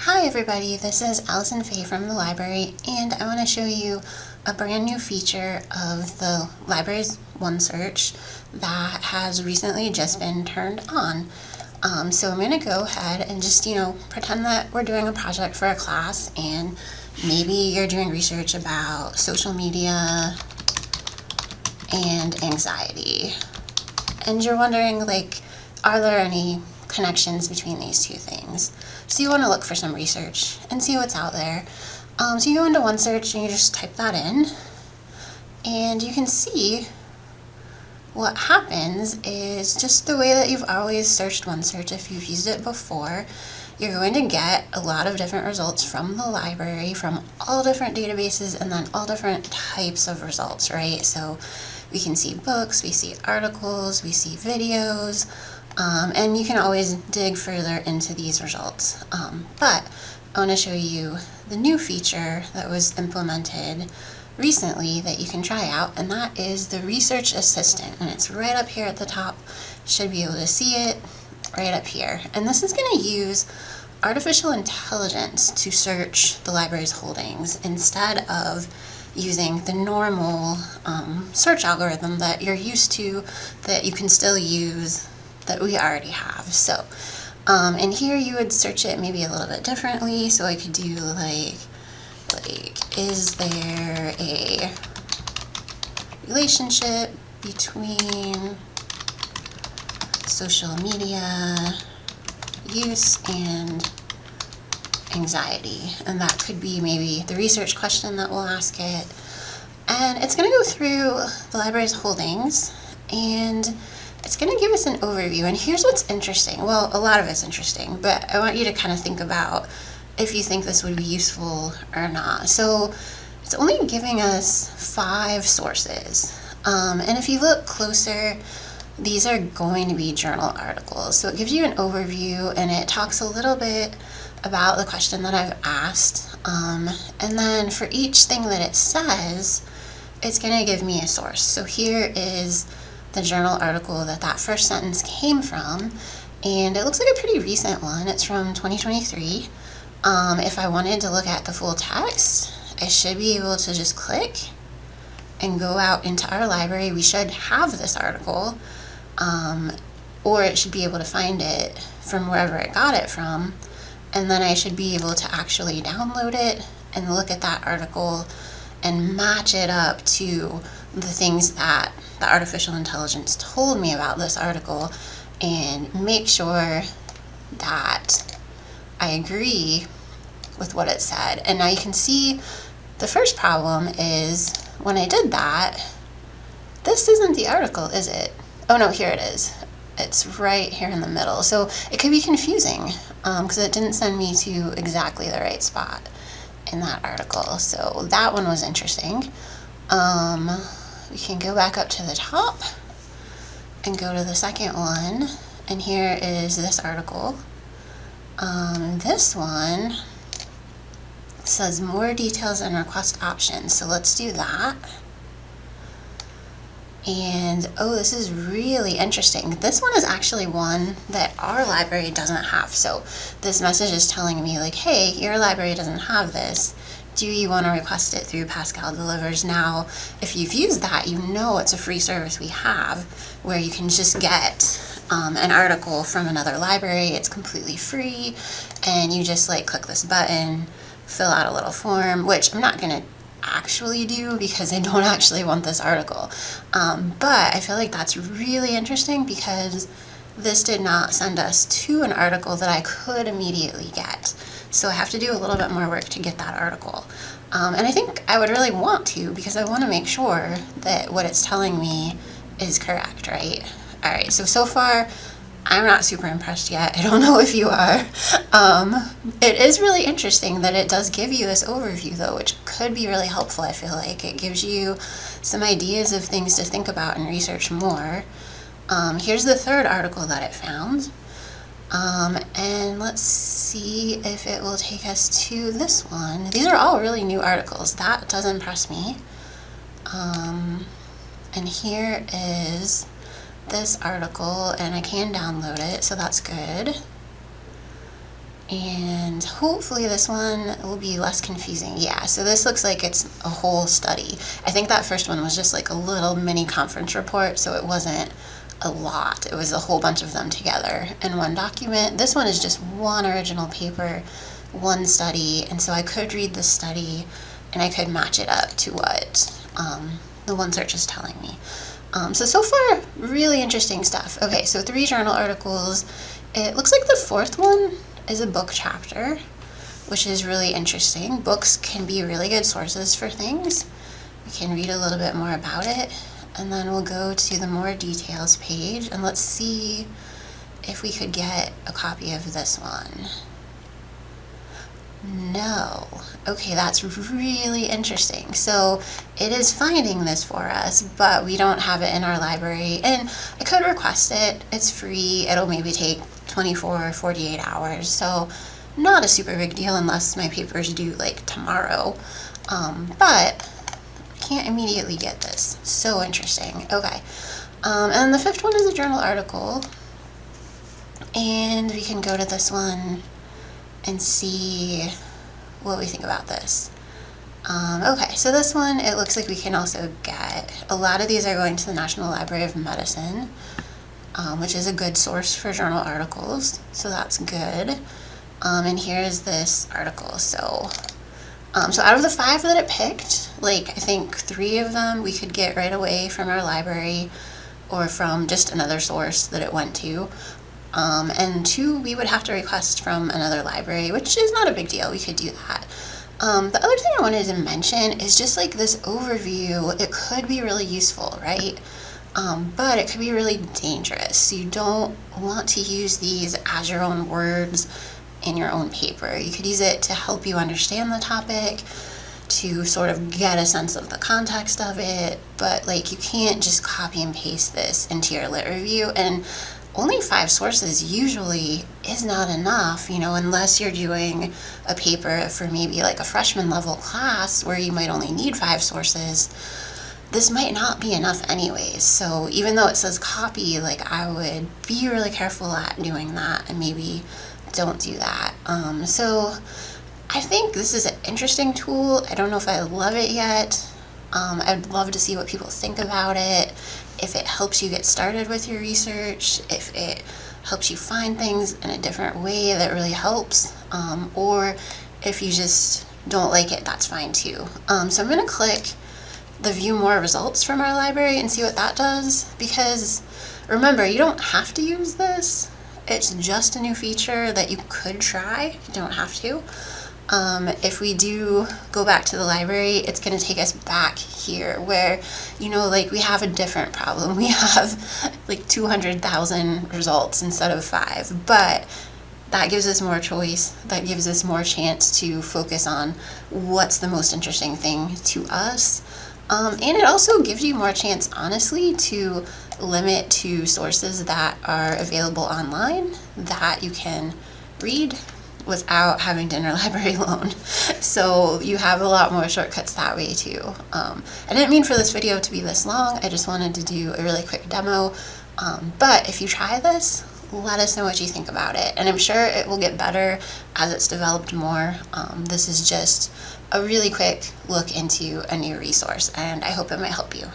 Hi everybody, this is Allison Faye from the library, and I want to show you a brand new feature of the library's OneSearch that has recently just been turned on. So I'm going to go ahead and just, pretend that we're doing a project for a class, and maybe you're doing research about social media and anxiety. And you're wondering, are there any connections between these two things? So you want to look for some research and see what's out there. So you go into OneSearch and you just type that in, and you can see what happens is just the way that you've always searched OneSearch if you've used it before. You're going to get a lot of different results from the library, from all different databases, and then all different types of results, right? So we can see books, we see articles, we see videos, and you can always dig further into these results. But I want to show you the new feature that was implemented recently that you can try out, and that is the Research Assistant, and it's right up here at the top. You should be able to see it right up here. And this is going to use artificial intelligence to search the library's holdings instead of using the normal search algorithm that you're used to, that you can still use, that we already have. So and here you would search it maybe a little bit differently. So I could do like is there a relationship between social media use and anxiety? And that could be maybe the research question that we'll ask it. And it's going to go through the library's holdings, and it's going to give us an overview. And here's what's interesting. Well, a lot of it's interesting, but I want you to kind of think about if you think this would be useful or not. So it's only giving us 5 sources. And if you look closer, these are going to be journal articles. So it gives you an overview, and it talks a little bit about the question that I've asked. And then for each thing that it says, it's going to give me a source. So here is the journal article that first sentence came from, and it looks like a pretty recent one. It's from 2023. If I wanted to look at the full text, I should be able to just click and go out into our library. We should have this article, or it should be able to find it from wherever it got it from, and then I should be able to actually download it and look at that article and match it up to the things that the artificial intelligence told me about this article, and make sure that I agree with what it said. And now you can see the first problem is when I did that, this isn't the article, is it? Oh no, here it is. It's right here in the middle. So it could be confusing because it didn't send me to exactly the right spot in that article. So that one was interesting. We can go back up to the top and go to the second one, and here is this article. This one says more details and request options, so let's do that. And oh, this is really interesting. This one is actually one that our library doesn't have. So this message is telling me like, hey, your library doesn't have this. Do you want to request it through Pascal Delivers? Now, if you've used that, you know it's a free service we have where you can just get an article from another library. It's completely free, and you just click this button, fill out a little form, which I'm not going to actually do because I don't actually want this article. But I feel like that's really interesting because this did not send us to an article that I could immediately get. So I have to do a little bit more work to get that article. And I think I would really want to, because I want to make sure that what it's telling me is correct, right? All right, so far, I'm not super impressed yet. I don't know if you are. It is really interesting that it does give you this overview, though, which could be really helpful. I feel like it gives you some ideas of things to think about and research more. Here's the third article that it found. And let's see if it will take us to this one. These are all really new articles. That does impress me. And here is this article, and I can download it, so that's good. And hopefully this one will be less confusing. Yeah, so this looks like it's a whole study. I think that first one was just like a little mini conference report, so it wasn't a lot. It was a whole bunch of them together in one document. This one is just one original paper, one study, and so I could read the study and I could match it up to what the OneSearch is telling me. So far, really interesting stuff. Okay, so 3 journal articles. It looks like the 4th one is a book chapter, which is really interesting. Books can be really good sources for things. We can read a little bit more about it, and then we'll go to the more details page, and let's see if we could get a copy of this one. No. Okay, that's really interesting. So it is finding this for us, but we don't have it in our library, and I could request it. It's free. It'll maybe take 24 or 48 hours, so not a super big deal unless my paper's due like tomorrow. But can't immediately get this. So interesting. Okay. And the 5th one is a journal article, and we can go to this one and see what we think about this. Okay, so this one, it looks like we can also get, a lot of these are going to the National Library of Medicine, which is a good source for journal articles, so that's good. And here's this article. So out of the 5 that it picked, like I think 3 of them we could get right away from our library or from just another source that it went to. And 2 we would have to request from another library, which is not a big deal. We could do that. The other thing I wanted to mention is just like this overview. It could be really useful, right? But it could be really dangerous. You don't want to use these as your own words in your own paper. You could use it to help you understand the topic, to sort of get a sense of the context of it, but like you can't just copy and paste this into your lit review. And only 5 sources usually is not enough, you know, unless you're doing a paper for maybe like a freshman level class where you might only need 5 sources. This might not be enough anyways. So even though it says copy, like I would be really careful at doing that and maybe don't do that. So I think this is an interesting tool. I don't know if I love it yet. I'd love to see what people think about it. If it helps you get started with your research, if it helps you find things in a different way that really helps, or if you just don't like it, that's fine too. So I'm going to click the view more results from our library and see what that does, because remember, you don't have to use this. It's just a new feature that you could try. You don't have to. If we do go back to the library, it's going to take us back here where, you know, like we have a different problem. We have like 200,000 results instead of 5, but that gives us more choice. That gives us more chance to focus on what's the most interesting thing to us. And it also gives you more chance, honestly, to limit to sources that are available online that you can read without having to interlibrary loan. So you have a lot more shortcuts that way too. I didn't mean for this video to be this long. I just wanted to do a really quick demo. But if you try this, let us know what you think about it. And I'm sure it will get better as it's developed more. This is just a really quick look into a new resource, and I hope it might help you.